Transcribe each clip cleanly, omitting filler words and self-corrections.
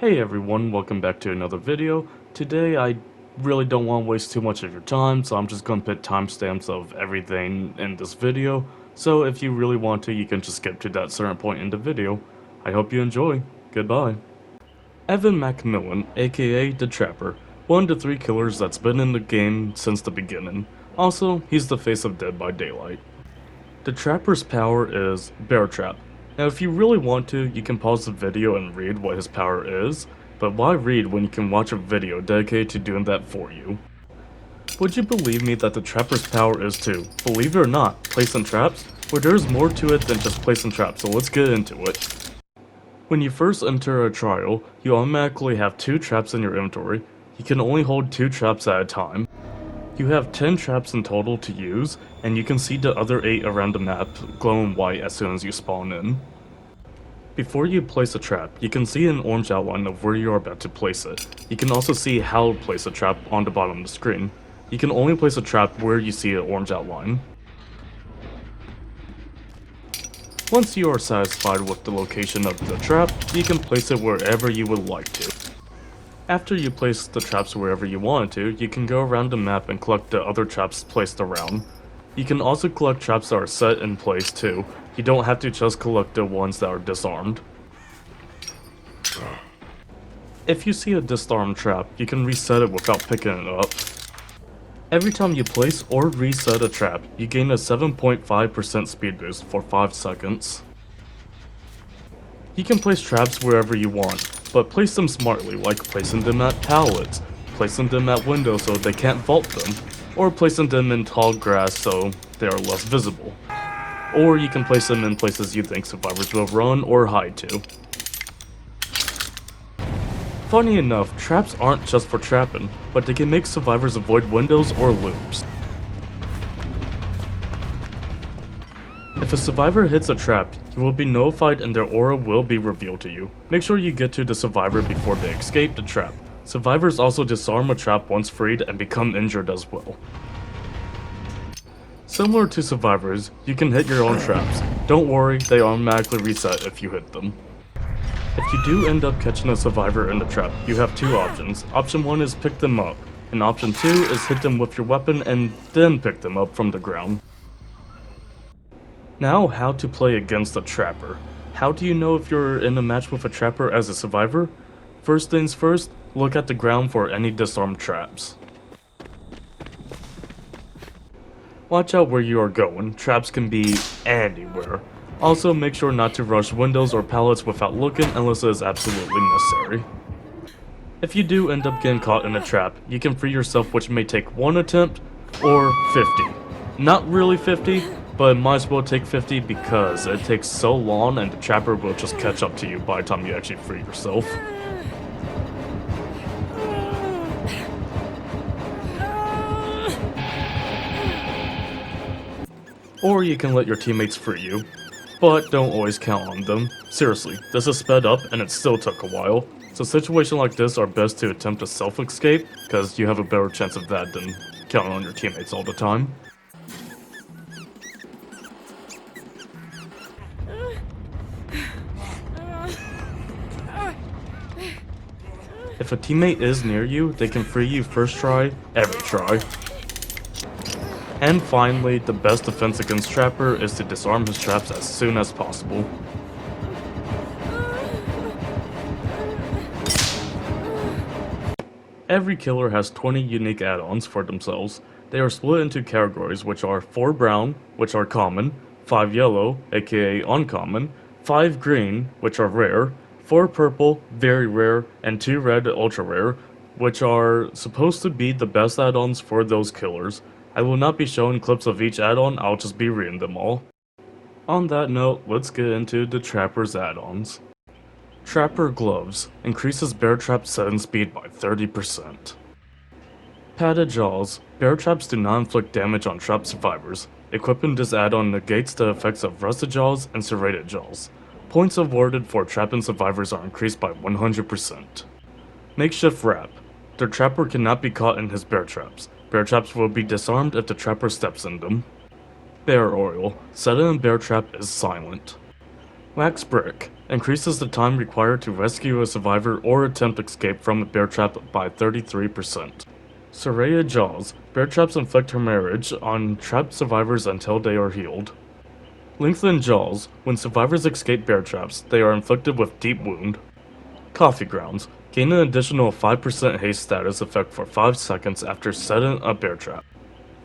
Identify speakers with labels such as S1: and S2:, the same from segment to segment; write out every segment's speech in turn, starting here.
S1: Hey everyone, welcome back to another video. Today I really don't want to waste too much of your time, so I'm just going to put timestamps of everything in this video. So if you really want to, you can just skip to that certain point in the video. I hope you enjoy. Goodbye. Evan Macmillan, aka The Trapper, one of the 3 killers that's been in the game since the beginning. Also, he's the face of Dead by Daylight. The Trapper's power is Bear Trap. Now if you really want to, you can pause the video and read what his power is, but why read when you can watch a video dedicated to doing that for you? Would you believe me that the Trapper's power is to, believe it or not, placing traps? Well, there's more to it than just placing traps, so let's get into it. When you first enter a trial, you automatically have 2 traps in your inventory. You can only hold 2 traps at a time. You have 10 traps in total to use, and you can see the other 8 around the map glowing white as soon as you spawn in. Before you place a trap, you can see an orange outline of where you are about to place it. You can also see how to place a trap on the bottom of the screen. You can only place a trap where you see an orange outline. Once you are satisfied with the location of the trap, you can place it wherever you would like to. After you place the traps wherever you want to, you can go around the map and collect the other traps placed around. You can also collect traps that are set in place too. You don't have to just collect the ones that are disarmed. If you see a disarmed trap, you can reset it without picking it up. Every time you place or reset a trap, you gain a 7.5% speed boost for 5 seconds. You can place traps wherever you want, but place them smartly, like placing them at pallets, placing them at windows so they can't vault them, or placing them in tall grass so they are less visible. Or you can place them in places you think survivors will run or hide to. Funny enough, traps aren't just for trapping, but they can make survivors avoid windows or loops. If a survivor hits a trap, you will be notified and their aura will be revealed to you. Make sure you get to the survivor before they escape the trap. Survivors also disarm a trap once freed and become injured as well. Similar to survivors, you can hit your own traps. Don't worry, they automatically reset if you hit them. If you do end up catching a survivor in the trap, you have 2 options. Option 1 is pick them up, and option 2 is hit them with your weapon and then pick them up from the ground. Now, how to play against a trapper. How do you know if you're in a match with a trapper as a survivor? First things first, look at the ground for any disarmed traps. Watch out where you are going, traps can be anywhere. Also, make sure not to rush windows or pallets without looking unless it is absolutely necessary. If you do end up getting caught in a trap, you can free yourself, which may take 1 attempt or 50. Not really 50, but it might as well take 50 because it takes so long and the trapper will just catch up to you by the time you actually free yourself. Or you can let your teammates free you, but don't always count on them. Seriously, this is sped up and it still took a while, so situations like this are best to attempt a self-escape, because you have a better chance of that than counting on your teammates all the time. If a teammate is near you, they can free you first try, every try. And finally, the best defense against Trapper is to disarm his traps as soon as possible. Every killer has 20 unique add-ons for themselves. They are split into categories, which are 4 brown, which are common, 5 yellow, aka uncommon, 5 green, which are rare, 4 purple, very rare, and 2 red, ultra rare, which are supposed to be the best add-ons for those killers. I will not be showing clips of each add-on, I'll just be reading them all. On that note, let's get into the Trapper's add-ons. Trapper Gloves increases bear trap setting speed by 30%. Padded Jaws. Bear traps do not inflict damage on trap survivors. Equipping this add-on negates the effects of rusted jaws and serrated jaws. Points awarded for trapping survivors are increased by 100%. Makeshift Wrap. The trapper cannot be caught in his bear traps. Bear traps will be disarmed if the trapper steps in them. Bear Oil. Setting a bear trap is silent. Wax Brick. increases the time required to rescue a survivor or attempt escape from a bear trap by 33%. Soraya Jaws, bear traps inflict hemorrhage on trapped survivors until they are healed. Lengthen jaws, when survivors escape bear traps, they are inflicted with deep wound. Coffee grounds, gain an additional 5% haste status effect for 5 seconds after setting a bear trap.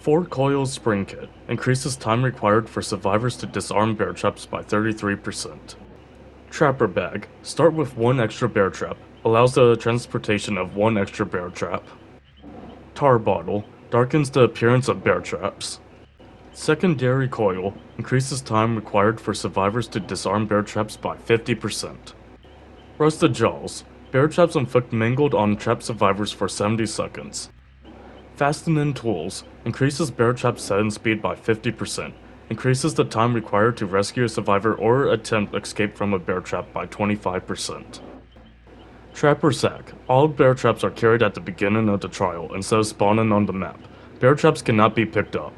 S1: 4 coils spring kit, increases time required for survivors to disarm bear traps by 33%. Trapper bag, start with 1 extra bear trap, allows the transportation of 1 extra bear trap. Tar bottle, darkens the appearance of bear traps. Secondary coil, increases time required for survivors to disarm bear traps by 50%. Rusted jaws, bear traps inflict mangled on trapped survivors for 70 seconds. Fasten-in tools, increases bear trap setting speed by 50%, increases the time required to rescue a survivor or attempt escape from a bear trap by 25%. Trapper sack, all bear traps are carried at the beginning of the trial instead of spawning on the map. Bear traps cannot be picked up.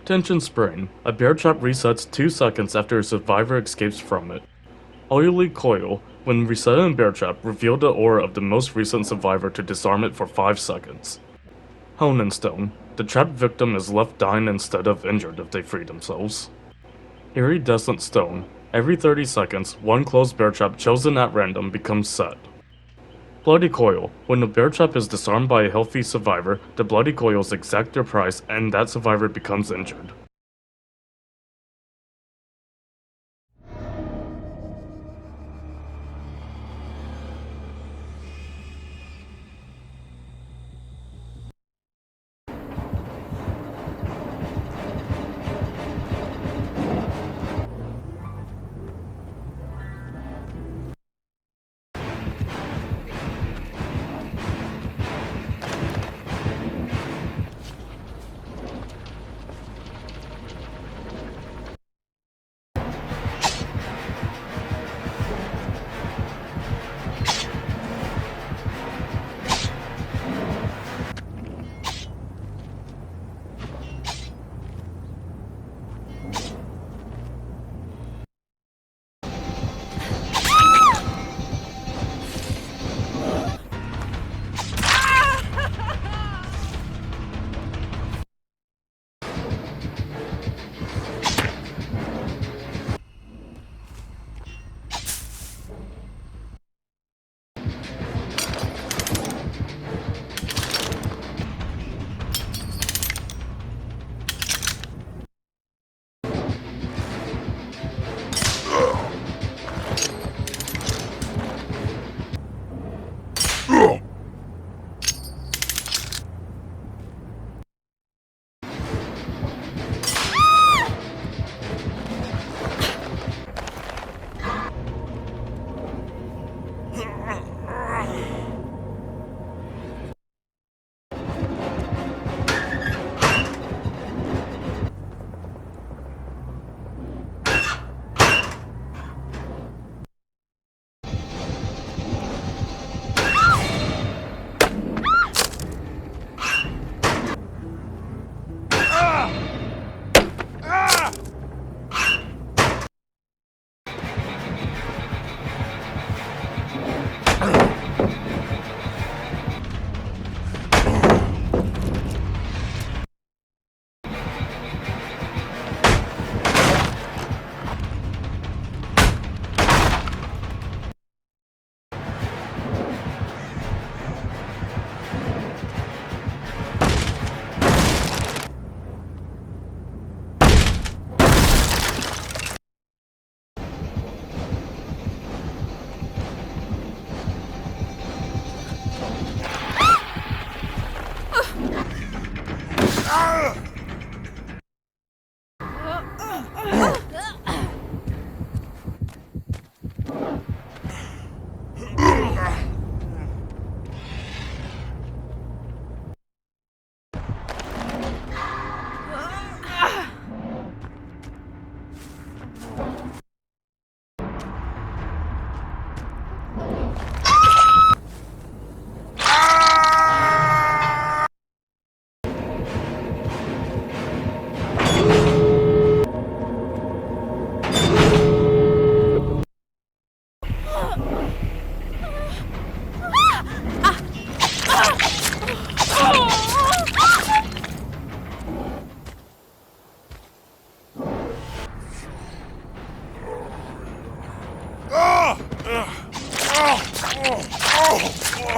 S1: Tension spring, a bear trap resets 2 seconds after a survivor escapes from it. Oily coil, when resetting a bear trap, reveal the aura of the most recent survivor to disarm it for 5 seconds. Honing stone, the trapped victim is left dying instead of injured if they free themselves. Iridescent stone, every 30 seconds, 1 closed bear trap chosen at random becomes set. Bloody coil, when the bear trap is disarmed by a healthy survivor, the bloody coils exact their price and that survivor becomes injured.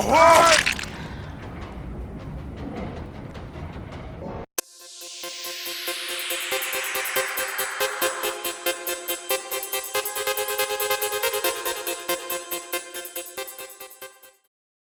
S2: What?